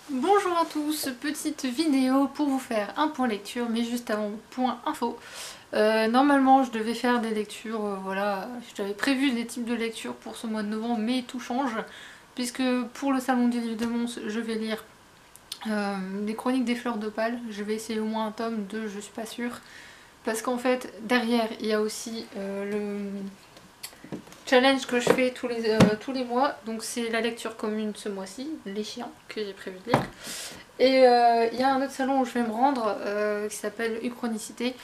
Bonjour à tous, petite vidéo pour vous faire un point lecture, mais juste avant point info. Normalement je devais faire des lectures, voilà, j'avais prévu des types de lectures pour ce mois de novembre, mais tout change, puisque pour le salon du livre de Mons, je vais lire les chroniques des fleurs d'opale. Je vais essayer au moins un tome, 2 je suis pas sûre, parce qu'en fait derrière il y a aussi le challenge que je fais tous les mois, donc c'est la lecture commune ce mois-ci, les chiens, que j'ai prévu de lire. Et il y a un autre salon où je vais me rendre qui s'appelle Uchronicité.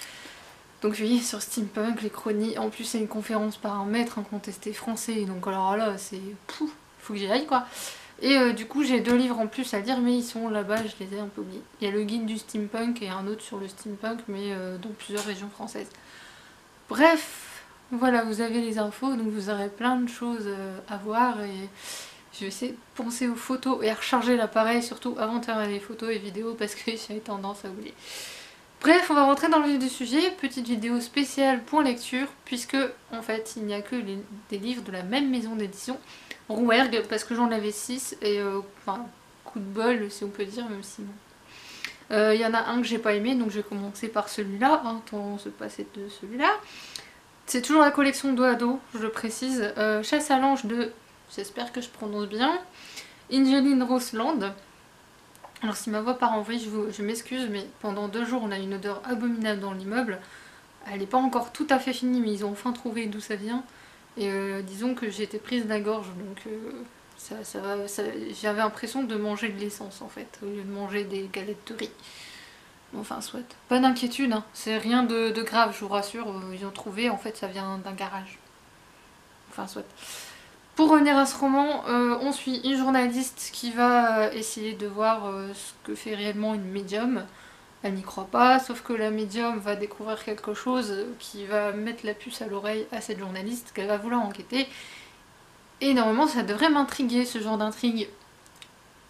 Donc je vais lire sur steampunk, les chroniques. En plus, c'est une conférence par un maître incontesté français. Donc alors là, c'est. Pouf, faut que j'y aille quoi. Et du coup, j'ai 2 livres en plus à lire, mais ils sont là-bas, je les ai un peu oubliés. Il y a le guide du steampunk et un autre sur le steampunk, mais dans plusieurs régions françaises. Bref, voilà, vous avez les infos, donc vous aurez plein de choses à voir. Et je vais essayer de penser aux photos et à recharger l'appareil, surtout avant de faire les photos et vidéos, parce que j'ai tendance à oublier. Bref, on va rentrer dans le vif du sujet. Petite vidéo spéciale point lecture, puisque en fait il n'y a que des livres de la même maison d'édition, Rouergue, parce que j'en avais 6 et enfin, coup de bol si on peut dire, même si bon. Il y en a un que j'ai pas aimé, donc je vais commencer par celui-là, hein, tant se passer de celui-là. C'est toujours la collection dos à dos, je le précise. Chasse à l'ange de, j'espère que je prononce bien, Ingeline Roseland. Alors si ma voix part en vrille, je m'excuse, mais pendant 2 jours on a une odeur abominable dans l'immeuble. Elle n'est pas encore tout à fait finie, mais ils ont enfin trouvé d'où ça vient. Et disons que j'ai été prise de la gorge, donc j'avais l'impression de manger de l'essence en fait, au lieu de manger des galettes de riz. Enfin, soit. Pas d'inquiétude, hein. C'est rien de grave, je vous rassure. Ils ont trouvé, en fait, ça vient d'un garage. Enfin, soit. Pour revenir à ce roman, on suit une journaliste qui va essayer de voir ce que fait réellement une médium. Elle n'y croit pas, sauf que la médium va découvrir quelque chose qui va mettre la puce à l'oreille à cette journaliste, qu'elle va vouloir enquêter. Et normalement, ça devrait m'intriguer, ce genre d'intrigue.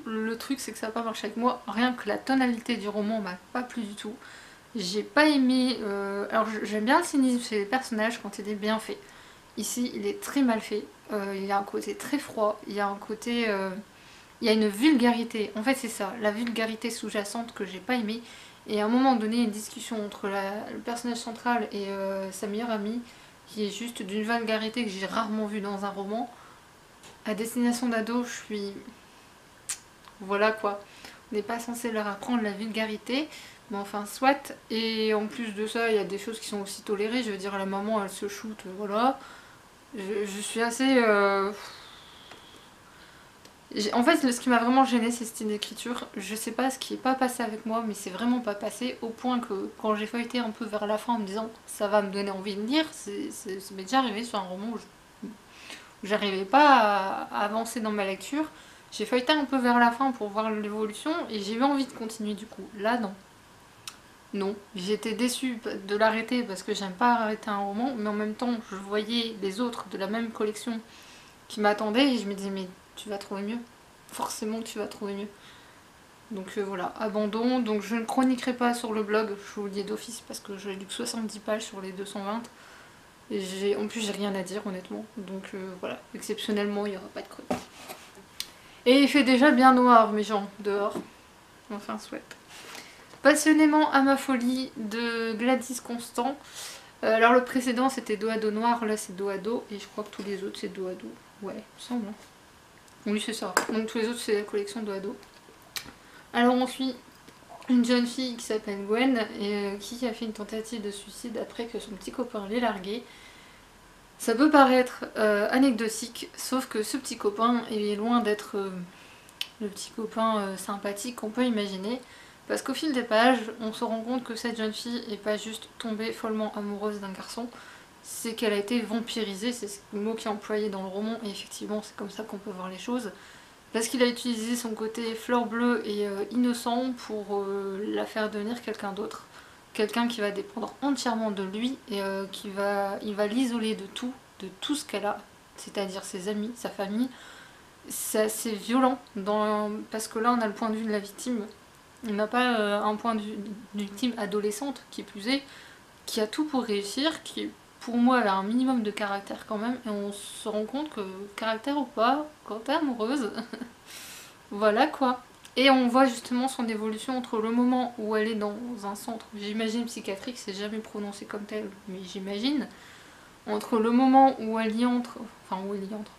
Le truc, c'est que ça n'a pas marché avec moi. Rien que la tonalité du roman m'a pas plu du tout. J'ai pas aimé. Alors, j'aime bien le cynisme chez les personnages quand il est bien fait. Ici, il est très mal fait. Il y a un côté très froid. Il y a un côté. Il y a une vulgarité. En fait, c'est ça, la vulgarité sous-jacente que j'ai pas aimé. Et à un moment donné, une discussion entre le personnage central et sa meilleure amie, qui est juste d'une vulgarité que j'ai rarement vue dans un roman. À destination d'ado, je suis. Voilà quoi. On n'est pas censé leur apprendre la vulgarité. Mais enfin, soit. Et en plus de ça, il y a des choses qui sont aussi tolérées. Je veux dire, la maman, elle se shoot, voilà. Je suis assez. En fait, ce qui m'a vraiment gêné, c'est cette écriture. Je sais pas ce qui est pas passé avec moi, mais c'est vraiment pas passé au point que quand j'ai feuilleté un peu vers la fin en me disant ça va me donner envie de lire, ça m'est déjà arrivé sur un roman où j'arrivais pas à avancer dans ma lecture. J'ai feuilleté un peu vers la fin pour voir l'évolution et j'ai eu envie de continuer du coup. Là, non. Non, j'étais déçue de l'arrêter parce que j'aime pas arrêter un roman, mais en même temps, je voyais les autres de la même collection qui m'attendaient et je me disais, mais tu vas trouver mieux. Forcément, tu vas trouver mieux. Donc voilà, abandon. Donc je ne chroniquerai pas sur le blog, je vous le dis d'office parce que j'ai lu que 70 pages sur les 220. Et en plus, j'ai rien à dire honnêtement. Donc voilà, exceptionnellement, il n'y aura pas de chronique. Et il fait déjà bien noir, mes gens, dehors. Enfin, souhaite. Passionnément à ma folie de Gladys Constant. Alors le précédent c'était dos à dos noir, là c'est dos à dos, et je crois que tous les autres c'est dos à dos. Ouais, il me semble. Hein. Oui, c'est ça. Donc tous les autres c'est la collection dos à dos. Alors on suit une jeune fille qui s'appelle Gwen et qui a fait une tentative de suicide après que son petit copain l'ait larguée. Ça peut paraître anecdotique, sauf que ce petit copain est loin d'être le petit copain sympathique qu'on peut imaginer. Parce qu'au fil des pages, on se rend compte que cette jeune fille n'est pas juste tombée follement amoureuse d'un garçon, c'est qu'elle a été vampirisée, c'est le mot qui est employé dans le roman, et effectivement c'est comme ça qu'on peut voir les choses. Parce qu'il a utilisé son côté fleur bleue et innocent pour la faire devenir quelqu'un d'autre. Quelqu'un qui va dépendre entièrement de lui et il va l'isoler de tout ce qu'elle a, c'est-à-dire ses amis, sa famille. C'est assez violent parce que là on a le point de vue de la victime. On n'a pas un point de vue d'une victime adolescente qui plus est, qui a tout pour réussir, qui pour moi a un minimum de caractère quand même, et on se rend compte que caractère ou pas, quand t'es amoureuse, voilà quoi. Et on voit justement son évolution entre le moment où elle est dans un centre, j'imagine psychiatrique, c'est jamais prononcé comme tel, mais j'imagine, entre le moment où elle y entre, enfin où elle y entre,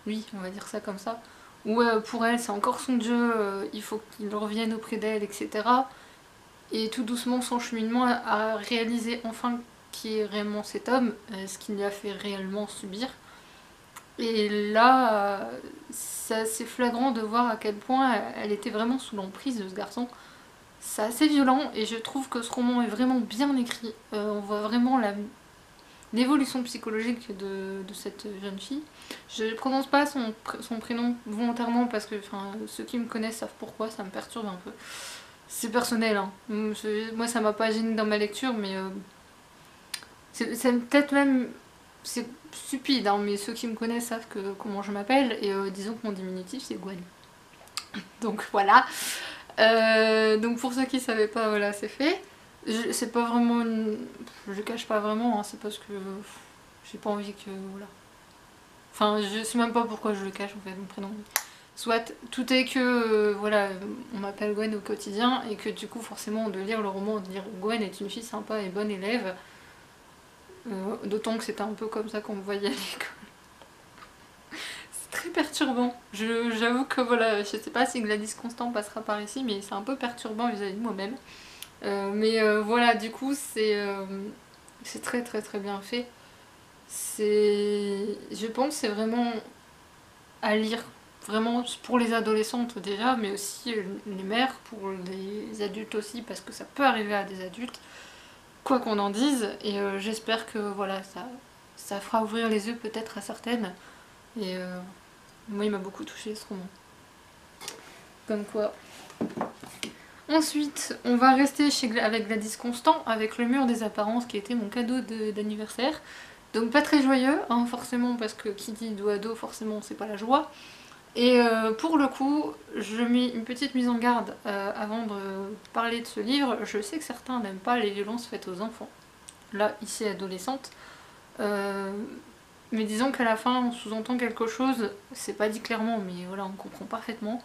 oui, on va dire ça comme ça, où pour elle c'est encore son Dieu, il faut qu'il revienne auprès d'elle, etc. Et tout doucement son cheminement a réalisé enfin qui est réellement cet homme, ce qu'il lui a fait réellement subir. Et là, c'est assez flagrant de voir à quel point elle était vraiment sous l'emprise de ce garçon. C'est assez violent et je trouve que ce roman est vraiment bien écrit. On voit vraiment l'évolution psychologique de cette jeune fille. Je ne prononce pas son prénom volontairement parce que ceux qui me connaissent savent pourquoi, ça me perturbe un peu. C'est personnel, hein. Moi ça m'a pas gêné dans ma lecture, mais c'est peut-être même... C'est stupide, hein, mais ceux qui me connaissent savent comment je m'appelle, et disons que mon diminutif c'est Gwen. Donc voilà. Donc pour ceux qui savaient pas, voilà, c'est fait. C'est pas vraiment une... Je le cache pas vraiment, hein, c'est parce que j'ai pas envie que... Voilà. Enfin, je sais même pas pourquoi je le cache en fait, mon prénom. Soit, tout est que, voilà, on m'appelle Gwen au quotidien, et que du coup, forcément, de lire le roman, de dire Gwen est une fille sympa et bonne élève, d'autant que c'était un peu comme ça qu'on me voyait à l'école. C'est très perturbant. J'avoue que, voilà, je sais pas si Gladys Constant passera par ici, mais c'est un peu perturbant vis-à-vis de moi-même. Voilà, du coup, c'est très très très bien fait. Je pense que c'est vraiment à lire, vraiment pour les adolescentes déjà, mais aussi les mères, pour les adultes aussi, parce que ça peut arriver à des adultes, quoi qu'on en dise, et j'espère que voilà, ça fera ouvrir les yeux peut-être à certaines, et moi il m'a beaucoup touché ce roman. Comme quoi. Ensuite, on va rester avec Gladys Constant, avec Le Mur des Apparences, qui était mon cadeau d'anniversaire. Donc pas très joyeux, hein, forcément, parce que qui dit dos à dos, forcément, c'est pas la joie. Et pour le coup, je mets une petite mise en garde avant de parler de ce livre. Je sais que certains n'aiment pas les violences faites aux enfants. Là, ici, adolescente. Mais disons qu'à la fin, on sous-entend quelque chose. C'est pas dit clairement, mais voilà, on comprend parfaitement.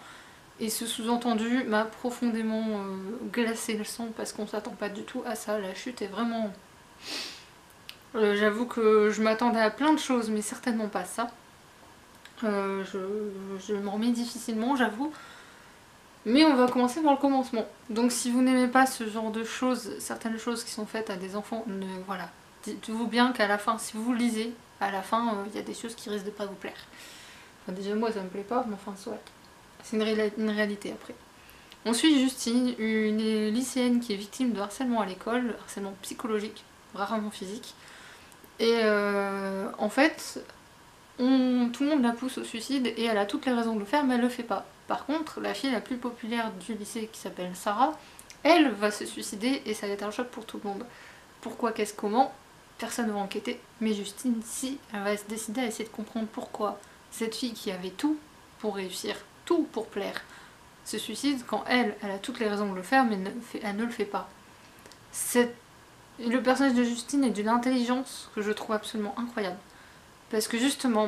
Et ce sous-entendu m'a profondément glacé le sang parce qu'on s'attend pas du tout à ça. La chute est vraiment... J'avoue que je m'attendais à plein de choses, mais certainement pas ça. Je m'en remets difficilement, j'avoue. Mais on va commencer par le commencement. Donc si vous n'aimez pas ce genre de choses, certaines choses qui sont faites à des enfants, voilà. Dites-vous bien qu'à la fin, si vous lisez, à la fin, il y a des choses qui risquent de pas vous plaire. Enfin, déjà moi ça me plaît pas, mais enfin soit. C'est une réalité après. On suit Justine, une lycéenne qui est victime de harcèlement à l'école, harcèlement psychologique, rarement physique. Et en fait, tout le monde la pousse au suicide et elle a toutes les raisons de le faire, mais elle le fait pas. Par contre, la fille la plus populaire du lycée qui s'appelle Sarah, elle va se suicider et ça va être un choc pour tout le monde. Pourquoi, qu'est-ce, comment? Personne ne va enquêter, mais Justine, si, elle va se décider à essayer de comprendre pourquoi cette fille qui avait tout pour réussir, tout pour plaire, se suicide quand elle a toutes les raisons de le faire, mais elle ne le fait pas. Le personnage de Justine est d'une intelligence que je trouve absolument incroyable. Parce que justement,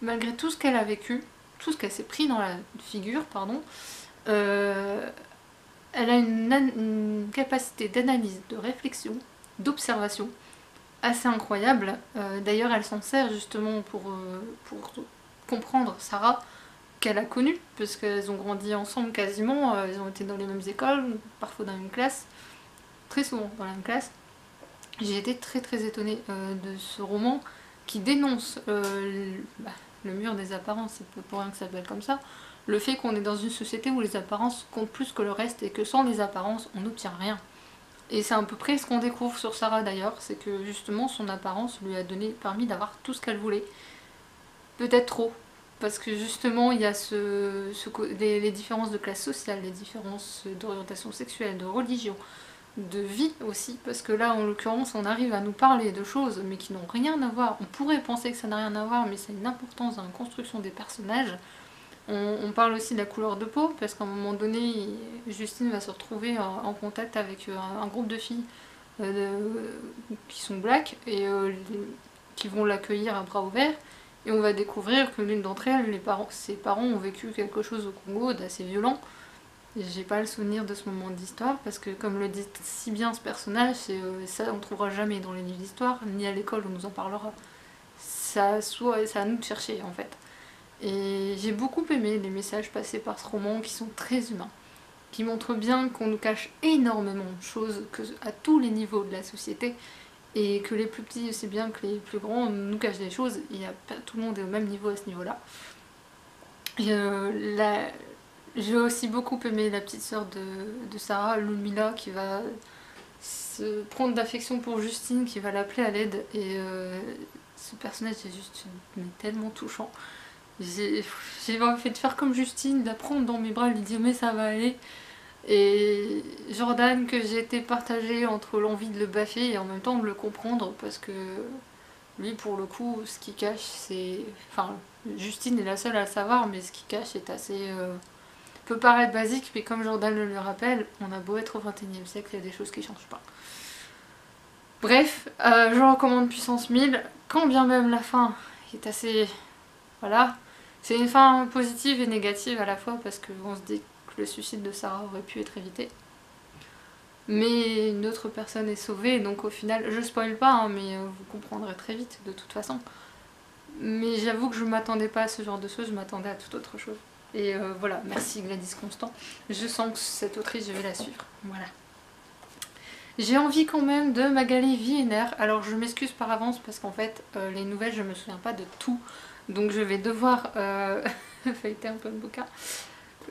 malgré tout ce qu'elle a vécu, tout ce qu'elle s'est pris dans la figure, pardon, elle a une capacité d'analyse, de réflexion, d'observation assez incroyable. D'ailleurs, elle s'en sert justement pour comprendre Sarah, qu'elle a connue, parce qu'elles ont grandi ensemble quasiment, elles ont été dans les mêmes écoles, parfois dans la même classe, très souvent dans la même classe. J'ai été très très étonnée de ce roman qui dénonce le mur des apparences, c'est pas pour rien que ça s'appelle comme ça, le fait qu'on est dans une société où les apparences comptent plus que le reste et que sans les apparences on n'obtient rien. Et c'est à peu près ce qu'on découvre sur Sarah d'ailleurs, c'est que justement son apparence lui a permis d'avoir tout ce qu'elle voulait. Peut-être trop, parce que justement il y a les différences de classe sociale, les différences d'orientation sexuelle, de religion, de vie aussi, parce que là en l'occurrence on arrive à nous parler de choses mais qui n'ont rien à voir. On pourrait penser que ça n'a rien à voir, mais ça a une importance dans la construction des personnages. On parle aussi de la couleur de peau, parce qu'à un moment donné Justine va se retrouver en contact avec un groupe de filles qui sont black et qui vont l'accueillir à bras ouverts, Et on va découvrir que l'une d'entre elles, ses parents ont vécu quelque chose au Congo d'assez violent. J'ai pas le souvenir de ce moment d'histoire parce que comme le dit si bien ce personnage, ça on trouvera jamais dans les livres d'histoire, ni à l'école on nous en parlera. C'est à nous de chercher en fait. Et j'ai beaucoup aimé les messages passés par ce roman qui sont très humains, qui montrent bien qu'on nous cache énormément de choses à tous les niveaux de la société et que les plus petits aussi bien que les plus grands nous cachent des choses. Tout le monde est au même niveau à ce niveau-là. J'ai aussi beaucoup aimé la petite sœur de Sarah, Lumila, qui va se prendre d'affection pour Justine, qui va l'appeler à l'aide. Et ce personnage est juste tellement touchant. J'ai envie de faire comme Justine, de la prendre dans mes bras, lui dire mais ça va aller. Et Jordan, que j'ai été partagée entre l'envie de le baffer et en même temps de le comprendre, parce que lui pour le coup ce qu'il cache c'est... Enfin Justine est la seule à le savoir, mais ce qu'il cache est assez... peut paraître basique, mais comme Jordan le lui rappelle, on a beau être au 21e siècle, il y a des choses qui changent pas. Bref, je recommande Puissance 1000, quand bien même la fin est assez... Voilà. C'est une fin positive et négative à la fois, parce qu'on se dit que le suicide de Sarah aurait pu être évité. Mais une autre personne est sauvée, donc au final, je spoil pas, hein, mais vous comprendrez très vite de toute façon. Mais j'avoue que je m'attendais pas à ce genre de choses, je m'attendais à toute autre chose. Et voilà, merci Gladys Constant. Je sens que cette autrice, je vais la suivre. Voilà. J'ai envie quand même de Magali Wiener. Alors je m'excuse par avance parce qu'en fait, les nouvelles, je me souviens pas de tout. Donc je vais devoir feuilleter un peu le bouquin.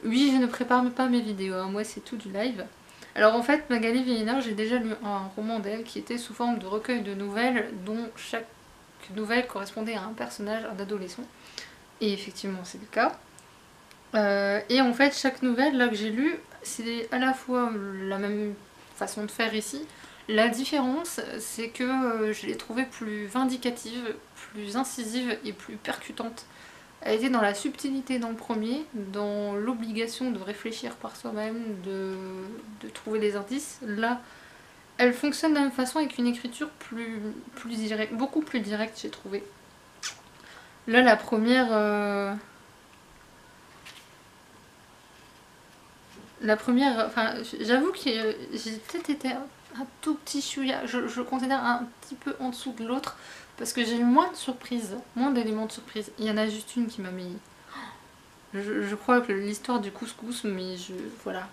Oui, je ne prépare pas mes vidéos, hein. Moi c'est tout du live. Alors en fait, Magali Wiener, j'ai déjà lu un roman d'elle qui était sous forme de recueil de nouvelles dont chaque nouvelle correspondait à un personnage, un adolescent. Et effectivement, c'est le cas. Et en fait, chaque nouvelle là que j'ai lue, c'est à la fois la même façon de faire ici. La différence, c'est que je l'ai trouvée plus vindicative, plus incisive et plus percutante. Elle était dans la subtilité dans le premier, dans l'obligation de réfléchir par soi-même, de trouver des indices. Là, elle fonctionne de la même façon avec une écriture beaucoup plus directe, j'ai trouvé. Là, la première... enfin, j'avoue que j'ai peut-être été un tout petit chouïa, je le considère un petit peu en dessous de l'autre, parce que j'ai eu moins de surprises, moins d'éléments de surprise. Il y en a juste une qui m'a mis... Je crois que l'histoire du couscous, mais voilà.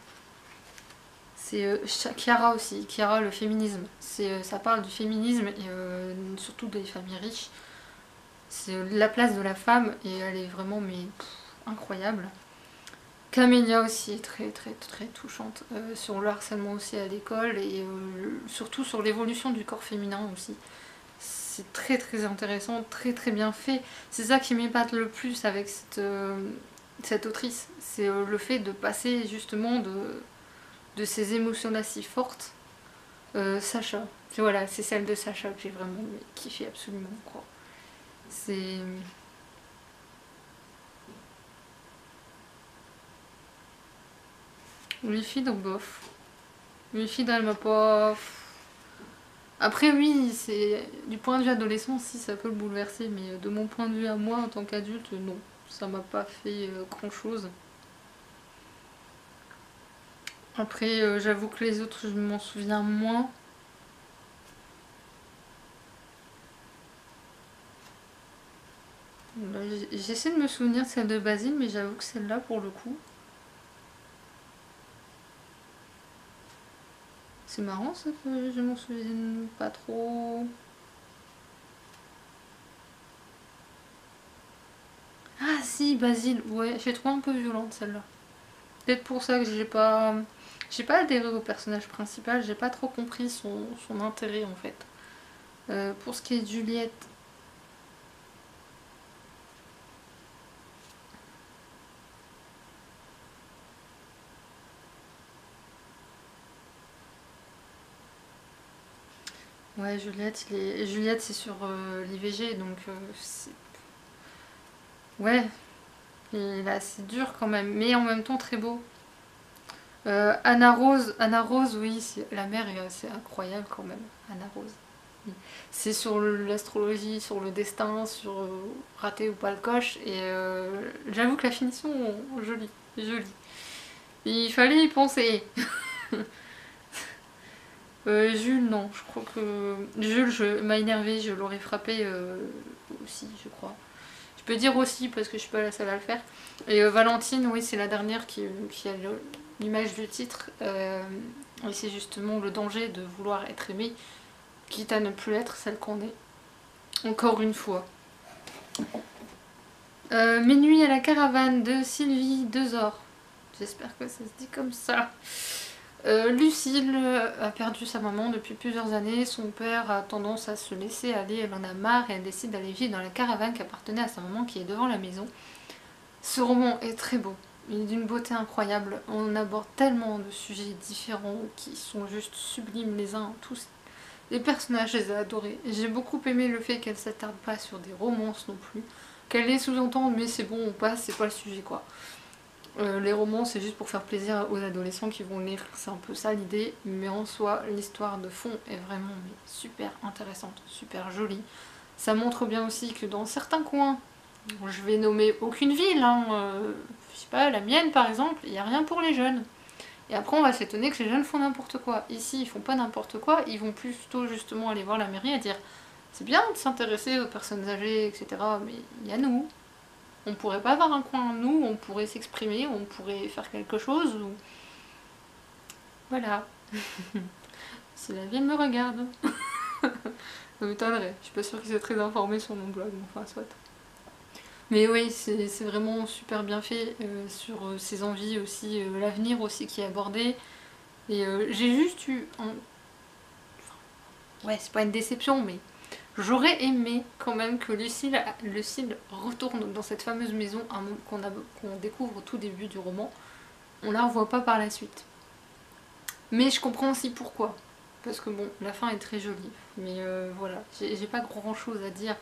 C'est Chiara aussi, Chiara le féminisme. Ça parle du féminisme et surtout des familles riches. C'est la place de la femme et elle est vraiment incroyable. Camélia aussi est très très très touchante sur le harcèlement aussi à l'école et surtout sur l'évolution du corps féminin aussi. C'est très très intéressant, très très bien fait. C'est ça qui m'épate le plus avec cette autrice. C'est le fait de passer justement de ces émotions-là si fortes. Sacha, voilà, c'est celle de Sacha que j'ai vraiment kiffé absolument quoi. C'est... Wilfried, donc bof. Wilfried, elle m'a pas... Après oui, c'est du point de vue adolescent, si ça peut le bouleverser, mais de mon point de vue à moi en tant qu'adulte, non. Ça m'a pas fait grand chose. Après, j'avoue que les autres, je m'en souviens moins. J'essaie de me souvenir de celle de Basile, mais j'avoue que celle-là, pour le coup... C'est marrant ça que je m'en souvienne pas trop. Ah si, Basile, ouais, j'ai trouvé un peu violente celle-là. Peut-être pour ça que j'ai pas adhéré au personnage principal, j'ai pas trop compris son intérêt en fait. Pour ce qui est de Juliette, ouais, Juliette c'est sur l'IVG donc ouais, il est assez dur quand même, mais en même temps très beau. Anna Rose, oui, la mère c'est incroyable quand même, Anna Rose. C'est sur l'astrologie, sur le destin, sur rater ou pas le coche. Et j'avoue que la finition, jolie, jolie. Il fallait y penser. Jules, non, je crois que Jules m'a énervé, je l'aurais frappé aussi, je crois. Je peux dire aussi parce que je suis pas la seule à le faire. Et Valentine, oui, c'est la dernière qui a l'image du titre. Et c'est justement le danger de vouloir être aimé, quitte à ne plus être celle qu'on est. Encore une fois. Minuit à la caravane de Sylvie Dezor. J'espère que ça se dit comme ça. Lucille a perdu sa maman depuis plusieurs années. Son père a tendance à se laisser aller, elle en a marre et elle décide d'aller vivre dans la caravane qui appartenait à sa maman qui est devant la maison. Ce roman est très beau, il est d'une beauté incroyable. On aborde tellement de sujets différents qui sont juste sublimes les uns tous. Les personnages, je les ai adorés. J'ai beaucoup aimé le fait qu'elle s'attarde pas sur des romances non plus. Qu'elle les sous-entend, mais c'est bon, on passe, c'est pas le sujet quoi. Les romans c'est juste pour faire plaisir aux adolescents qui vont lire, c'est un peu ça l'idée, mais en soi l'histoire de fond est vraiment super intéressante, super jolie. Ça montre bien aussi que dans certains coins, je vais nommer aucune ville, hein, je sais pas, la mienne par exemple, il n'y a rien pour les jeunes. Et après on va s'étonner que les jeunes font n'importe quoi. Ici ils font pas n'importe quoi, ils vont plutôt justement aller voir la mairie et dire c'est bien de s'intéresser aux personnes âgées, etc. Mais il y a nous. On pourrait pas avoir un coin, nous, on pourrait s'exprimer, on pourrait faire quelque chose. Ou... Voilà. Si la ville me regarde. Ça m'étonnerait. Je suis pas sûre qu'ils soient très informés sur mon blog, enfin soit. Mais oui, c'est vraiment super bien fait sur ses envies aussi, l'avenir aussi qui est abordé. Et j'ai juste eu un... Ouais, c'est pas une déception, mais j'aurais aimé quand même que Lucille retourne dans cette fameuse maison qu'on découvre au tout début du roman. On la revoit pas par la suite. Mais je comprends aussi pourquoi. Parce que bon, la fin est très jolie. Mais voilà, j'ai pas grand chose à dire.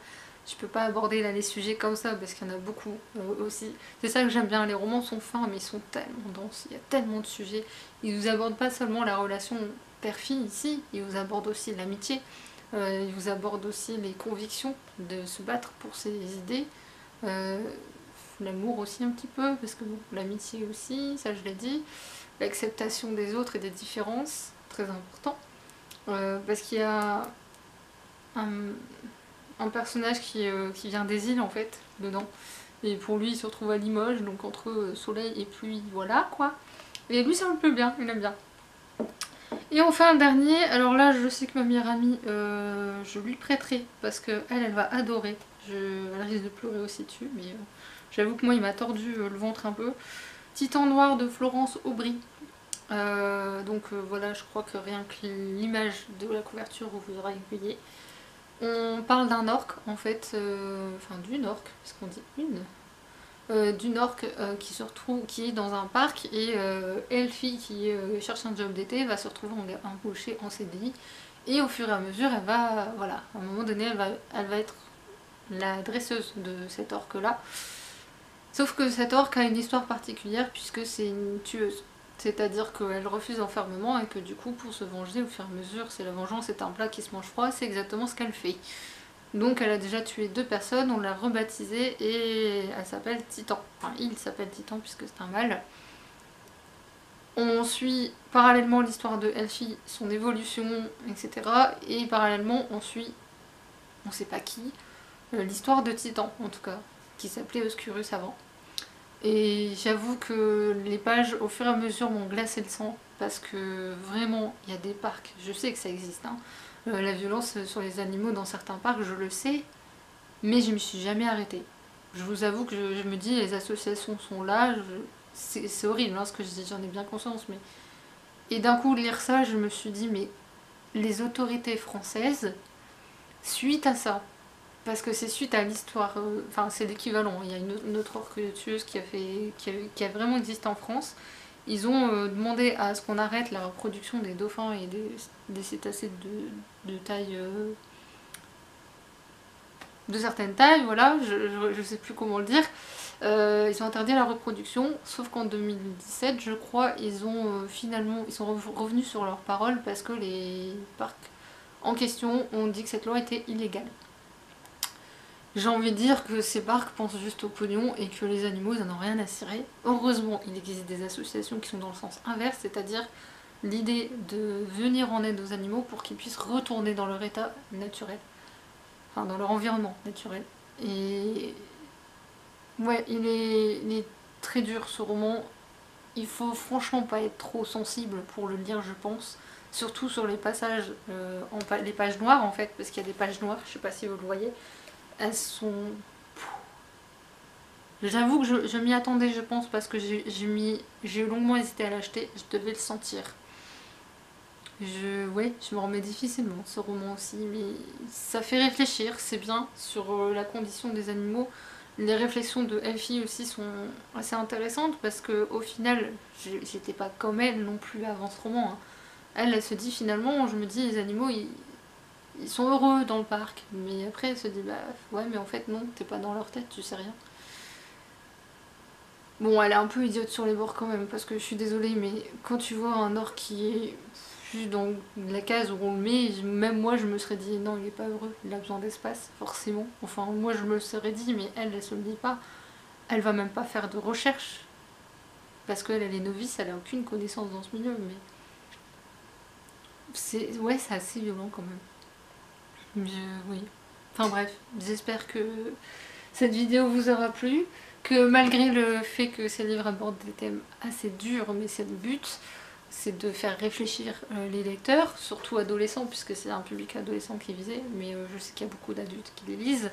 Je peux pas aborder là les sujets comme ça parce qu'il y en a beaucoup aussi. C'est ça que j'aime bien, les romans sont fins mais ils sont tellement denses, il y a tellement de sujets. Ils vous abordent pas seulement la relation père-fille ici, ils vous abordent aussi l'amitié, ils vous abordent aussi les convictions de se battre pour ses idées, l'amour aussi un petit peu, parce que bon, l'amitié aussi, ça je l'ai dit, l'acceptation des autres et des différences, très important, parce qu'il y a un personnage qui vient des îles en fait, dedans. Et pour lui, il se retrouve à Limoges, donc entre soleil et pluie, voilà quoi. Et lui, ça me plaît bien, il aime bien. Et enfin, un dernier, alors là, je sais que ma meilleure amie, je lui prêterai, parce qu'elle, elle va adorer. Elle risque de pleurer aussi dessus, mais j'avoue que moi, il m'a tordu le ventre un peu. Titan noir de Florence Aubry. Donc voilà, je crois que rien que l'image de la couverture vous aura aiguillé. On parle d'un orque en fait, enfin d'une orque, parce qu'on dit d'une orque qui se retrouve, qui est dans un parc et Elfie qui cherche un job d'été va se retrouver embauchée en CDI et au fur et à mesure elle va, voilà, à un moment donné elle va être la dresseuse de cette orque là. Sauf que cette orque a une histoire particulière puisque c'est une tueuse. C'est-à-dire qu'elle refuse l'enfermement et que du coup, pour se venger au fur et à mesure, c'est la vengeance, c'est un plat qui se mange froid, c'est exactement ce qu'elle fait. Donc elle a déjà tué 2 personnes, on l'a rebaptisée et elle s'appelle Titan. Enfin, il s'appelle Titan puisque c'est un mâle. On suit parallèlement l'histoire de Elfie, son évolution, etc. Et parallèlement, on suit, on sait pas qui, l'histoire de Titan en tout cas, qui s'appelait Oscurus avant. Et j'avoue que les pages au fur et à mesure m'ont glacé le sang parce que vraiment il y a des parcs, je sais que ça existe, hein. La violence sur les animaux dans certains parcs je le sais, mais je me suis jamais arrêtée. Je vous avoue que je me dis les associations sont là, c'est horrible hein, ce que je dis, j'en ai bien conscience, mais... Et d'un coup de lire ça je me suis dit mais les autorités françaises, suite à ça, parce que c'est suite à l'histoire, enfin c'est l'équivalent, il y a une autre orque tueuse qui a vraiment existé en France. Ils ont demandé à ce qu'on arrête la reproduction des dauphins et des cétacés de taille, de certaines tailles, voilà, je sais plus comment le dire. Ils ont interdit la reproduction, sauf qu'en 2017, je crois, ils sont revenus sur leurs paroles parce que les parcs en question ont dit que cette loi était illégale. J'ai envie de dire que ces parcs pensent juste au pognon et que les animaux ils en ont rien à cirer. Heureusement, il existe des associations qui sont dans le sens inverse, c'est-à-dire l'idée de venir en aide aux animaux pour qu'ils puissent retourner dans leur état naturel, enfin dans leur environnement naturel. Et ouais, il est très dur ce roman. Il faut franchement pas être trop sensible pour le lire, je pense. Surtout sur les passages, les pages noires en fait, parce qu'il y a des pages noires, je sais pas si vous le voyez. Elles sont... J'avoue que je m'y attendais, je pense, parce que j'ai longuement hésité à l'acheter, je devais le sentir. Ouais, je me remets difficilement ce roman aussi, mais ça fait réfléchir, c'est bien, sur la condition des animaux. Les réflexions de Elfie aussi sont assez intéressantes parce que au final, j'étais pas comme elle non plus avant ce roman. Hein. Elle se dit finalement, je me dis les animaux ils sont heureux dans le parc, mais après elle se dit bah ouais mais en fait non, t'es pas dans leur tête, tu sais rien. Bon, elle est un peu idiote sur les bords quand même parce que je suis désolée, mais quand tu vois un orque qui est juste dans la case où on le met, même moi je me serais dit non il est pas heureux, il a besoin d'espace forcément. Enfin moi je me le serais dit, mais elle se le dit pas. Elle va même pas faire de recherche parce qu'elle est novice, elle a aucune connaissance dans ce milieu, mais ouais c'est assez violent quand même. Oui. Enfin bref, j'espère que cette vidéo vous aura plu, que malgré le fait que ces livres abordent des thèmes assez durs, mais c'est le but, c'est de faire réfléchir les lecteurs, surtout adolescents, puisque c'est un public adolescent qui est visé, mais je sais qu'il y a beaucoup d'adultes qui les lisent.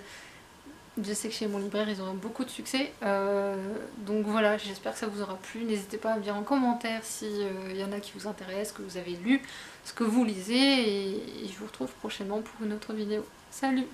Je sais que chez mon libraire ils ont beaucoup de succès, donc voilà, j'espère que ça vous aura plu. N'hésitez pas à me dire en commentaire s'il y en a qui vous intéressent, que vous avez lu, ce que vous lisez, et je vous retrouve prochainement pour une autre vidéo. Salut!